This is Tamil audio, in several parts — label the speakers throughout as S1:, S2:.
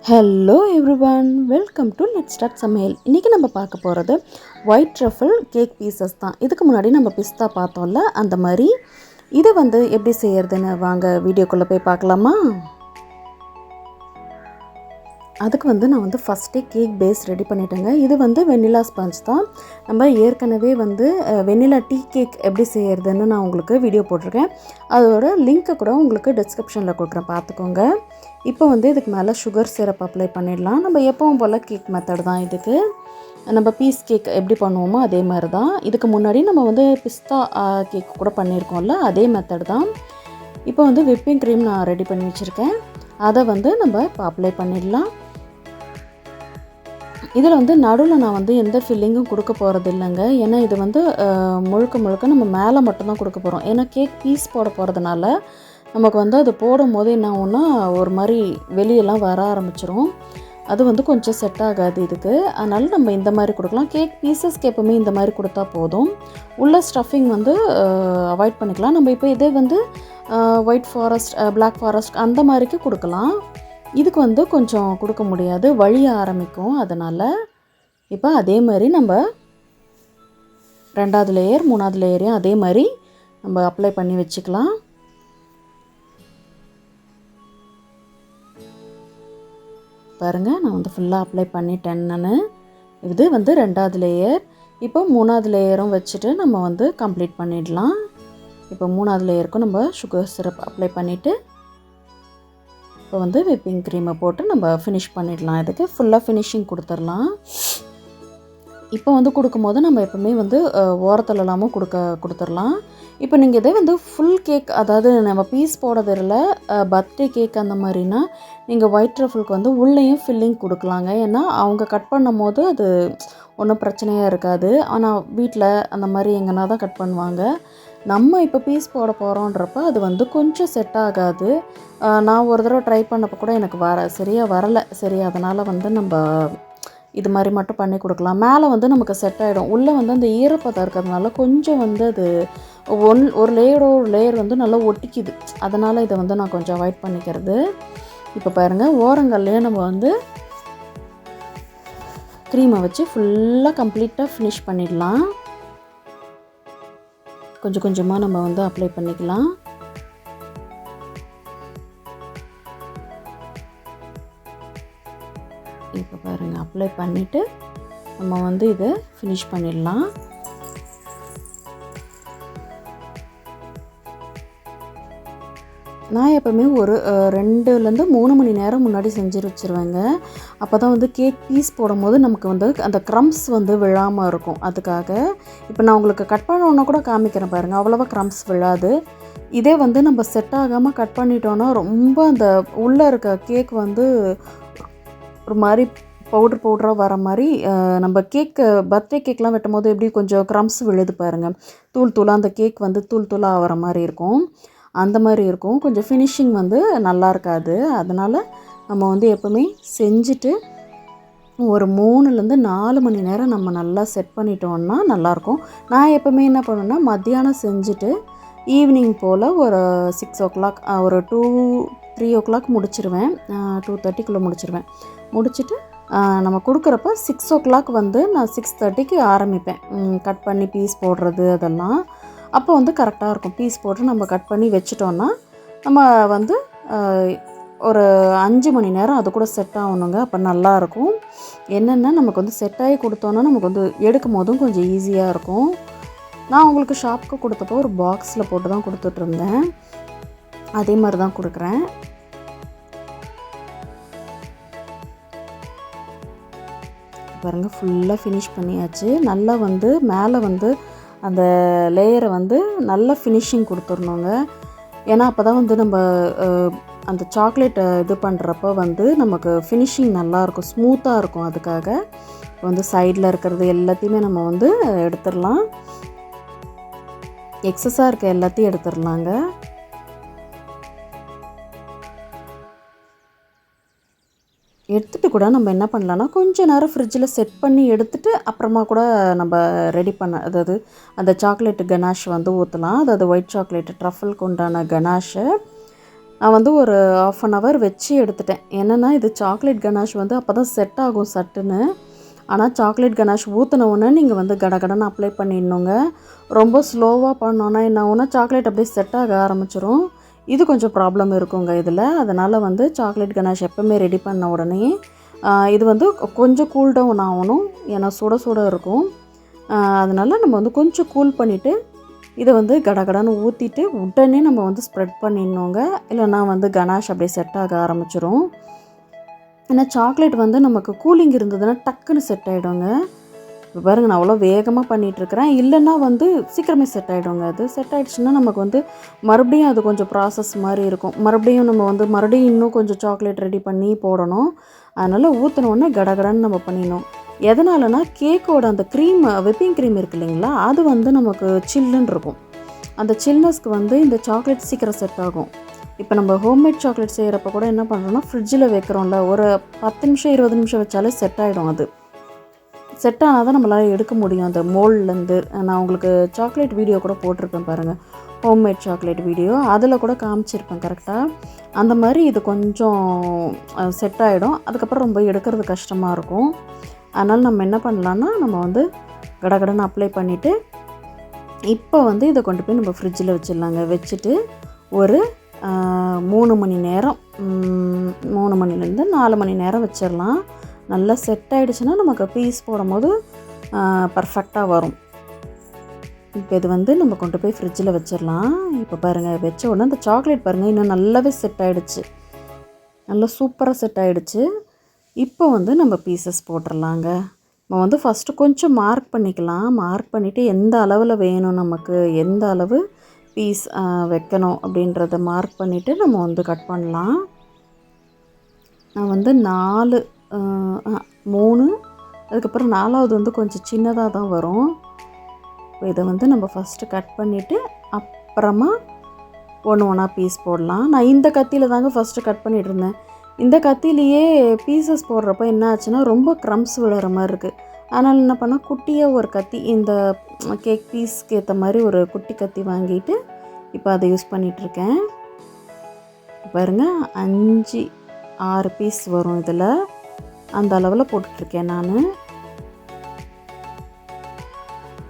S1: Hello everyone, welcome to let's start சமையல். இன்றைக்கி நம்ம பார்க்க போகிறது ஒயிட் ட்ரஃபிள் கேக் பீசஸ் தான். இதுக்கு முன்னாடி நம்ம பிஸ்தா பார்த்தோம்ல, அந்த மாதிரி இதை எப்படி செய்கிறதுன்னு வாங்க வீடியோக்குள்ளே போய் பார்க்கலாமா. அதுக்கு நான் ஃபஸ்ட்டே கேக் பேஸ் ரெடி பண்ணிட்டேங்க. இது வெண்ணிலா ஸ்பாஞ்ச் தான். நம்ம ஏற்கனவே வெண்ணிலா டீ கேக் எப்படி செய்கிறதுன்னு நான் உங்களுக்கு வீடியோ போட்டிருக்கேன். அதோட லிங்க்கை கூட உங்களுக்கு டிஸ்கிரிப்ஷனில் கொடுக்குறேன், பார்த்துக்கோங்க. இப்போ இதுக்கு மேலே சுகர் சிரப் அப்ளை பண்ணிடலாம். நம்ம எப்பவும் போல் கேக் மெத்தட் தான். இதுக்கு நம்ம பீஸ் கேக் எப்படி பண்ணுவோமோ அதே மாதிரி தான். இதுக்கு முன்னாடி நம்ம பிஸ்தா கேக் கூட பண்ணியிருக்கோம்ல, அதே மெத்தட் தான். இப்போ விப்பிங் க்ரீம் நான் ரெடி பண்ணி வச்சுருக்கேன். அதை நம்ம இப்போ அப்ளை பண்ணிடலாம். இதில் நடுவில் நான் எந்த ஃபில்லிங்கும் கொடுக்க போகிறது இல்லைங்க. ஏன்னா இது முழுக்க நம்ம மேலே மட்டும்தான் கொடுக்க போகிறோம். ஏன்னா கேக் பீஸ் போட போகிறதுனால நமக்கு அது போடும் போது என்ன ஆகும்னா ஒரு மாதிரி வெளியெல்லாம் வர ஆரம்பிச்சிரும். அது கொஞ்சம் செட் ஆகாது இதுக்கு. அதனால் நம்ம இந்த மாதிரி கொடுக்கலாம். கேக் பீசஸ்க்கு எப்போவுமே இந்த மாதிரி கொடுத்தா போதும். உள்ள ஸ்டஃபிங் அவாய்ட் பண்ணிக்கலாம். நம்ம இப்போ இதே ஒயிட் ஃபாரஸ்ட், பிளாக் ஃபாரஸ்ட் அந்த மாதிரிக்கு கொடுக்கலாம். இதுக்கு கொஞ்சம் கொடுக்க முடியாது, வழிய ஆரம்பிக்கும். அதனால் இப்போ அதே மாதிரி நம்ம 2வது லேயர் 3வது லேயரையும் அதே மாதிரி நம்ம அப்ளை பண்ணி வச்சுக்கலாம். பாருங்கள், நான் ஃபுல்லாக அப்ளை பண்ணிட்டேன். நான் இது 2வது லேயர். இப்போ 3வது லேயரும் வச்சுட்டு நம்ம கம்ப்ளீட் பண்ணிடலாம். இப்போ 3வது லேயருக்கும் நம்ம சுகர் சிரப் அப்ளை பண்ணிவிட்டு இப்போ விப்பிங் க்ரீமை போட்டு நம்ம ஃபினிஷ் பண்ணிடலாம். இதுக்கு ஃபுல்லாக ஃபினிஷிங் கொடுத்துடலாம். இப்போ கொடுக்கும்போது நம்ம எப்போவுமே ஓரத்தில் இல்லாமல் கொடுத்துடலாம். இப்போ நீங்கள் இதே ஃபுல் கேக், அதாவது நம்ம பீஸ் போடுறதில்ல, பர்த்டே கேக் அந்த மாதிரினா நீங்கள் ஒயிட் ட்ரஃபிளுக்கு உள்ளேயும் ஃபில்லிங் கொடுக்கலாங்க. ஏன்னா அவங்க கட் பண்ணும் போது அது ஒன்றும் பிரச்சனையாக இருக்காது. ஆனால் வீட்டில் அந்த மாதிரி எங்கன்னா தான் கட் பண்ணுவாங்க. நம்ம இப்போ பீஸ் போட போகிறோன்றப்ப அது கொஞ்சம் செட் ஆகாது. நான் ஒரு தடவை ட்ரை பண்ணப்போ கூட எனக்கு சரியாக வரலை. சரி, அதனால் நம்ம இது மாதிரி மட்டும் பண்ணி கொடுக்கலாம். மேலே நமக்கு செட் ஆகிடும். உள்ளே அந்த ஈரப்பதம் இருக்கிறதுனால கொஞ்சம் அது ஒரு லேயர் நல்லா ஒட்டிக்குது. அதனால் இதை நான் கொஞ்சம் அவாய்ட் பண்ணிக்கிறது. இப்போ பாருங்கள், ஓரங்கள்லேயே நம்ம க்ரீமை வச்சு ஃபுல்லாக கம்ப்ளீட்டாக ஃபினிஷ் பண்ணிடலாம். கொஞ்சம் கொஞ்சமாக நம்ம அப்ளை பண்ணிக்கலாம். இப்போ பாருங்கள், அப்ளை பண்ணிவிட்டு நம்ம இதை ஃபினிஷ் பண்ணிடலாம். நான் எப்போவுமே ஒரு 2லேருந்து 3 மணி நேரம் முன்னாடி செஞ்சு வச்சுருவேங்க. அப்போ தான் கேக் பீஸ் போடும் போது நமக்கு அந்த க்ரம்ஸ் விழாமல் இருக்கும். அதுக்காக இப்போ நான் உங்களுக்கு கட் பண்ணோன்னா கூட காமிக்கிறேன் பாருங்கள், அவ்வளோவா க்ரம்ஸ் விழாது. இதே நம்ம செட் ஆகாமல் கட் பண்ணிட்டோன்னா ரொம்ப அந்த உள்ளே இருக்க கேக் ஒரு மாதிரி பவுடராக வர மாதிரி, நம்ம கேக்கு பர்த்டே கேக்லாம் வெட்டும் போது எப்படி கொஞ்சம் க்ரம்ஸ் விழுது பாருங்கள், தூளாக அந்த கேக் தூளாக ஆகிற மாதிரி இருக்கும். அந்த மாதிரி இருக்கும். கொஞ்சம் ஃபினிஷிங் நல்லா இருக்காது. அதனால் நம்ம எப்போவுமே செஞ்சுட்டு ஒரு 3லேருந்து 4 மணி நேரம் நம்ம நல்லா செட் பண்ணிட்டோம்னா நல்லாயிருக்கும். நான் எப்போவுமே என்ன பண்ணுவேன்னா, மத்தியானம் செஞ்சுட்டு ஈவினிங் போல் ஒரு 6 o'clock, ஒரு 2-3 o'clock முடிச்சிருவேன். 2:30க்குள்ளே முடிச்சிருவேன். முடிச்சுட்டு நம்ம கொடுக்குறப்ப 6 o'clock நான் 6:30க்கு ஆரம்பிப்பேன் கட் பண்ணி பீஸ் போடுறது அதெல்லாம். அப்போ கரெக்டாக இருக்கும். பீஸ் போட்டு நம்ம கட் பண்ணி வச்சிட்டோன்னா நம்ம ஒரு 5 மணி நேரம் அது கூட செட் ஆகணுங்க. அப்போ நல்லாயிருக்கும். என்னென்னா நமக்கு செட் ஆகி கொடுத்தோன்னா நமக்கு எடுக்கும் போதும் கொஞ்சம் ஈஸியாக இருக்கும். நான் உங்களுக்கு ஷாப்புக்கு கொடுத்தப்போ ஒரு பாக்ஸில் போட்டு தான் கொடுத்துட்ருந்தேன். அதே மாதிரி தான் கொடுக்குறேன். பாருங்கள், ஃபுல்லாக ஃபினிஷ் பண்ணியாச்சு. நல்லா மேலே அந்த லேயரை நல்லா ஃபினிஷிங் கொடுத்துடணுங்க. ஏன்னா அப்போ தான் நம்ம அந்த சாக்லேட்டை இது பண்ணுறப்ப நமக்கு ஃபினிஷிங் நல்லாயிருக்கும், ஸ்மூத்தாக இருக்கும். அதுக்காக சைடில் இருக்கிறது எல்லாத்தையுமே நம்ம எடுத்துடலாம். எக்ஸஸாக இருக்க எல்லாத்தையும் எடுத்துடலாங்க. எடுத்துகிட்டு கூட நம்ம என்ன பண்ணலான்னா, கொஞ்சம் நேரம் ஃப்ரிட்ஜில் செட் பண்ணி எடுத்துகிட்டு அப்புறமா கூட நம்ம ரெடி அதாவது அந்த சாக்லேட்டு கனாஷ் ஊற்றலாம். அதாவது ஒயிட் சாக்லேட்டு ட்ரஃபிள்க்கு உண்டான கனாஷை நான் வந்து ஒரு 1/2 அன் ஹவர் வச்சு எடுத்துட்டேன். என்னென்னா இது சாக்லேட் கனாஷ் வந்து அப்போ தான் செட் ஆகும் சட்டுன்னு. ஆனால் சாக்லேட் கனாஷ் ஊற்றின உடனே நீங்கள் வந்து கடகடன்னு அப்ளை பண்ணிடணுங்க. ரொம்ப ஸ்லோவாக பண்ணோன்னா என்ன ஆகும்னா சாக்லேட் அப்படியே செட் ஆக ஆரம்பிச்சிரும். இது கொஞ்சம் ப்ராப்ளம் இருக்குங்க இதில். அதனால் வந்து சாக்லேட் கனாஷ் எப்போவுமே ரெடி பண்ண உடனே இது வந்து கொஞ்சம் கூல் டவுன் ஆகணும். ஏன்னா சுட சுட இருக்கும். அதனால் நம்ம வந்து கொஞ்சம் கூல் பண்ணிவிட்டு இதை வந்து கடகடன்னு ஊற்றிட்டு உடனே நம்ம வந்து ஸ்ப்ரெட் பண்ணிடணுங்க. இல்லைன்னா வந்து கனாஷ் அப்படியே செட் ஆக ஆரம்பிச்சிரும். ஏன்னா சாக்லேட் வந்து நமக்கு கூலிங் இருந்ததுன்னா டக்குன்னு செட் ஆகிடுங்க. இப்போ பாருங்கள் நான் அவ்வளோ வேகமாக பண்ணிகிட்ருக்கிறேன். இல்லைன்னா வந்து சீக்கிரமே செட் ஆகிடுங்க. அது செட் ஆகிடுச்சுன்னா நமக்கு வந்து மறுபடியும் அது கொஞ்சம் ப்ராசஸ் மாதிரி இருக்கும். மறுபடியும் நம்ம வந்து மறுபடியும் இன்னும் கொஞ்சம் சாக்லேட் ரெடி பண்ணி போடணும். அதனால் ஊற்றினோடனே கடகடன்னு நம்ம பண்ணிடணும். எதனாலனா கேக்கோட அந்த க்ரீம் விப்பிங் க்ரீம் இருக்குது இல்லைங்களா, அது வந்து நமக்கு சில்லுன்னு இருக்கும். அந்த சில்னஸ்க்கு வந்து இந்த சாக்லேட் சீக்கிரம் செட் ஆகும். இப்போ நம்ம ஹோம்மேட் சாக்லேட் செய்கிறப்ப கூட என்ன பண்ணுறோன்னா ஃப்ரிட்ஜில் வைக்கிறோம்ல, ஒரு 10 நிமிஷம் 20 நிமிஷம் வச்சாலே செட் ஆகிடும். அது செட் ஆனால் தான் நம்மளால் எடுக்க முடியும் அந்த மோல்ட்லேருந்து. நான் உங்களுக்கு சாக்லேட் வீடியோ கூட போட்டிருப்பேன் பாருங்கள், ஹோம்மேட் சாக்லேட் வீடியோ. அதில் கூட காமிச்சிருப்பேன் கரெக்டாக. அந்த மாதிரி இது கொஞ்சம் செட் ஆகிடும். அதுக்கப்புறம் ரொம்ப எடுக்கிறது கஷ்டமாக இருக்கும். அதனால் நம்ம என்ன பண்ணலான்னா நம்ம வந்து கடகடன்னு அப்ளை பண்ணிவிட்டு இப்போ வந்து இதை கொண்டு போய் நம்ம ஃப்ரிட்ஜில் வச்சிடலாங்க. வச்சுட்டு ஒரு 3 மணி நேரம் 3 மணிலேருந்து 4 மணி நேரம் வச்சிடலாம். நல்லா செட் ஆகிடுச்சுன்னா நமக்கு பீஸ் போடும் போது பர்ஃபெக்டாக வரும். இப்போ இது வந்து நம்ம கொண்டு போய் ஃப்ரிட்ஜில் வச்சிடலாம். இப்போ பாருங்கள் வச்ச உடனே அந்த சாக்லேட் பாருங்கள் இன்னும் நல்லாவே செட் ஆகிடுச்சு. நல்லா சூப்பராக செட் ஆகிடுச்சு. இப்போ வந்து நம்ம பீசஸ் போட்டுடலாங்க. நம்ம வந்து ஃபஸ்ட்டு கொஞ்சம் மார்க் பண்ணிக்கலாம். மார்க் பண்ணிவிட்டு எந்த அளவில் வேணும், நமக்கு எந்த அளவு பீஸ் வைக்கணும் அப்படின்றத மார்க் பண்ணிவிட்டு நம்ம வந்து கட் பண்ணலாம். நான் வந்து 4 3 அதுக்கப்புறம் 4வது வந்து கொஞ்சம் சின்னதாக தான் வரும். இதை வந்து நம்ம ஃபஸ்ட்டு கட் பண்ணிவிட்டு அப்புறமா ஒன்று ஒன்றா பீஸ் போடலாம். நான் இந்த கத்தியில் தாங்க ஃபஸ்ட்டு கட் பண்ணிகிட்டு இருந்தேன். இந்த கத்திலேயே பீசஸ் போடுறப்ப என்ன ஆச்சுன்னா ரொம்ப க்ரம்ஸ் விழுற மாதிரி இருக்குது. அதனால் என்ன பண்ணால் குட்டியாக ஒரு கத்தி, இந்த கேக் பீஸ்க்கு ஏற்ற மாதிரி ஒரு குட்டி கத்தி வாங்கிட்டு இப்போ அதை யூஸ் பண்ணிகிட்ருக்கேன். பாருங்கள் 5 6 பீஸ் வரும் இதில். அந்த அளவில் போட்டுட்ருக்கேன் நான்.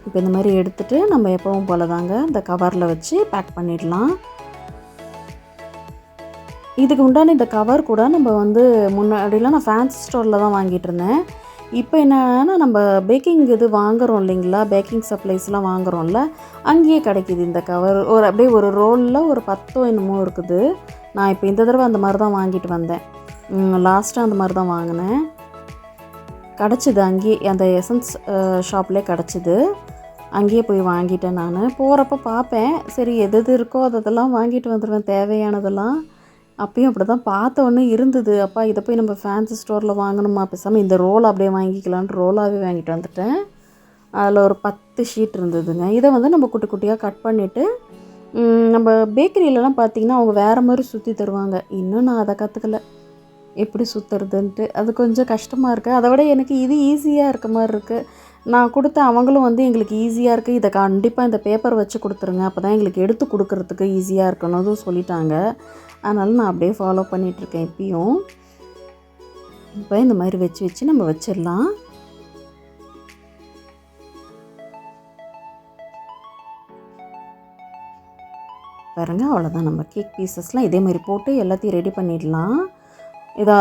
S1: இப்போ இந்த மாதிரி எடுத்துகிட்டு நம்ம எப்பவும் போல தாங்க இந்த கவரில் வச்சு பேக் பண்ணிடலாம். இதுக்கு உண்டான இந்த கவர் கூட நம்ம வந்து முன்னாடிலாம் நான் ஃபேன்சி ஸ்டோரில் தான் வாங்கிட்டு இருந்தேன். இப்போ என்னன்னா நம்ம பேக்கிங் இது வாங்குகிறோம் இல்லைங்களா, பேக்கிங் சப்ளைஸ்லாம் வாங்குகிறோம்ல, அங்கேயே கிடைக்கிது இந்த கவர். ஒரு அப்படியே ஒரு ரோலில் ஒரு 10 என்னமோ இருக்குது. நான் இப்போ இந்த தடவை அந்த மாதிரி தான் வாங்கிட்டு வந்தேன். லாஸ்ட்டாக அந்த மாதிரி தான் வாங்கினேன். கிடச்சிது அங்கேயே, அந்த எசன்ஸ் ஷாப்லேயே கிடச்சிது. அங்கேயே போய் வாங்கிட்டேன் நான். போகிறப்ப பார்ப்பேன், சரி எது எது இருக்கோ அதெல்லாம் வாங்கிட்டு வந்துடுவேன் தேவையானதெல்லாம். அப்பயும் அப்படி தான் பார்த்த ஒன்று இருந்தது. அப்பா இதை போய் நம்ம ஃபேன்சி ஸ்டோரில் வாங்கணுமா, பேசாமல் இந்த ரோல் அப்படியே வாங்கிக்கலான்ட்டு ரோலாகவே வாங்கிட்டு வந்துட்டேன். அதில் ஒரு 10 ஷீட் இருந்ததுங்க. இதை வந்து நம்ம குட்டி குட்டியாக கட் பண்ணிவிட்டு, நம்ம பேக்கரியிலலாம் பார்த்திங்கன்னா அவங்க வேறு மாதிரி சுற்றி தருவாங்க. இன்னும் நான் அதை கற்றுக்கல எப்படி சுற்றுறதுன்ட்டு. அது கொஞ்சம் கஷ்டமாக இருக்குது. அதை விட எனக்கு இது ஈஸியாக இருக்க மாதிரி இருக்குது. நான் கொடுத்த அவங்களும் வந்து எங்களுக்கு ஈஸியாக இருக்குது, இதை கண்டிப்பாக இந்த பேப்பர் வச்சு கொடுத்துருங்க, அப்போ தான் எங்களுக்கு எடுத்து கொடுக்குறதுக்கு ஈஸியாக இருக்கணும் சொல்லிட்டாங்க. அதனால் நான் அப்படியே ஃபாலோ பண்ணிகிட்ருக்கேன் இப்பயும். இப்போ இந்த மாதிரி வச்சு வச்சு நம்ம வச்சிடலாம். பாருங்கள் அவ்வளோதான், நம்ம கேக் பீசஸ்லாம் இதே மாதிரி போட்டு எல்லாத்தையும் ரெடி பண்ணிடலாம்.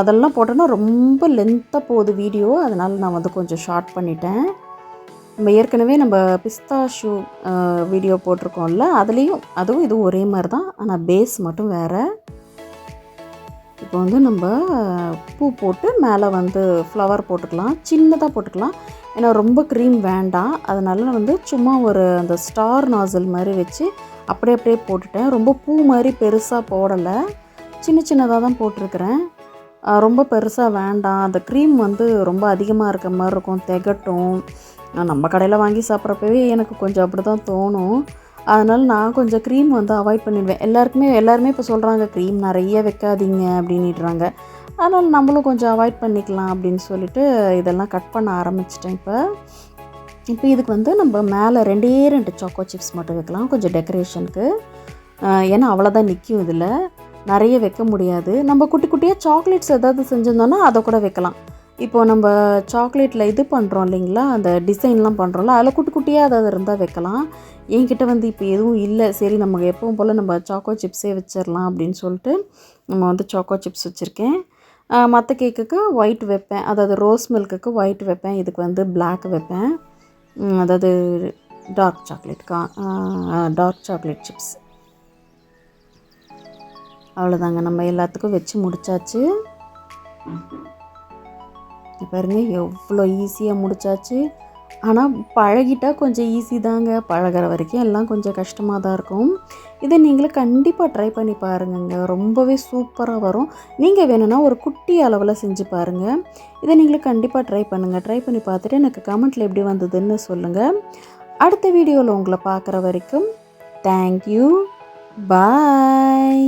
S1: அதெல்லாம் போட்டோன்னா ரொம்ப லென்த்தாக போகுது வீடியோ, அதனால் நான் வந்து கொஞ்சம் ஷார்ட் பண்ணிட்டேன். நம்ம ஏற்கனவே நம்ம பிஸ்தாஷூ வீடியோ போட்டிருக்கோம்ல, அதுலேயும் அதுவும் இதுவும் ஒரே மாதிரி தான், ஆனால் பேஸ் மட்டும் வேறு. இப்போ வந்து நம்ம பூ போட்டு மேலே வந்து ஃப்ளவர் போட்டுக்கலாம், சின்னதாக போட்டுக்கலாம். ஏன்னா ரொம்ப க்ரீம் வேண்டாம். அதனால வந்து சும்மா ஒரு அந்த ஸ்டார் நாசல் மாதிரி வச்சு அப்படியே போட்டுட்டேன். ரொம்ப பூ மாதிரி பெருசாக போடலை, சின்ன சின்னதாக தான் போட்டிருக்கிறேன். ரொம்ப பெருசாக வேண்டாம், அந்த க்ரீம் வந்து ரொம்ப அதிகமாக இருக்க மாதிரி இருக்கும், திகட்டும். நம்ம கடையில் வாங்கி சாப்பிட்றப்பவே எனக்கு கொஞ்சம் அப்படி தான் தோணும். அதனால் நான் கொஞ்சம் க்ரீம் வந்து அவாய்ட் பண்ணிடுவேன். எல்லாருமே இப்போ சொல்கிறாங்க க்ரீம் நிறைய வைக்காதீங்க அப்படின்னுறாங்க. அதனால் நம்மளும் கொஞ்சம் அவாய்ட் பண்ணிக்கலாம் அப்படின்னு சொல்லிட்டு இதெல்லாம் கட் பண்ண ஆரம்பிச்சிட்டேன். இப்போ இதுக்கு வந்து நம்ம மேலே 2 சாக்கோ சிப்ஸ் மட்டும் வைக்கலாம் கொஞ்சம் டெக்கரேஷனுக்கு. ஏன்னா அவ்வளோதான் நிற்கும் இதில். நிறைய வைக்க முடியாது. நம்ம குட்டி குட்டியாக சாக்லேட்ஸ் ஏதாவது செஞ்சுருந்தோன்னா அதை கூட வைக்கலாம். இப்போது நம்ம சாக்லேட்டில் இது பண்ணுறோம் இல்லைங்களா, அந்த டிசைன்லாம் பண்ணுறோம்ல, அதில் குட்டி குட்டியாக ஏதாவது இருந்தால் வைக்கலாம். என்கிட்ட வந்து இப்போ எதுவும் இல்லை. சரி நம்ம எப்பவும் போல் நம்ம சாக்கோ சிப்ஸே வச்சிடலாம் அப்படின்னு சொல்லிட்டு நம்ம வந்து சாக்கோ சிப்ஸ் வச்சுருக்கேன். மற்ற கேக்குக்கு ஒயிட் வைப்பேன், அதாவது ரோஸ் மில்க்குக்கு ஒயிட் வைப்பேன், இதுக்கு வந்து பிளாக் வைப்பேன். அதாவது டார்க் சாக்லேட் சிப்ஸ். அவ்வளோதாங்க, நம்ம எல்லாத்துக்கும் வச்சு முடித்தாச்சு. பாருங்கள் எவ்வளோ ஈஸியாக முடித்தாச்சு. ஆனால் பழகிட்டால் கொஞ்சம் ஈஸி தாங்க, பழகிற வரைக்கும் எல்லாம் கொஞ்சம் கஷ்டமாக தான் இருக்கும். இதை நீங்களும் கண்டிப்பாக ட்ரை பண்ணி பாருங்கங்க, ரொம்பவே சூப்பராக வரும். நீங்கள் வேணும்னா ஒரு குட்டி அளவில் செஞ்சு பாருங்கள். இதை நீங்களும் கண்டிப்பாக ட்ரை பண்ணுங்கள். ட்ரை பண்ணி பார்த்துட்டு எனக்கு கமெண்ட்டில் எப்படி வந்ததுன்னு சொல்லுங்கள். அடுத்த வீடியோவில் உங்களை பார்க்குற வரைக்கும் தேங்க்யூ, பாய்.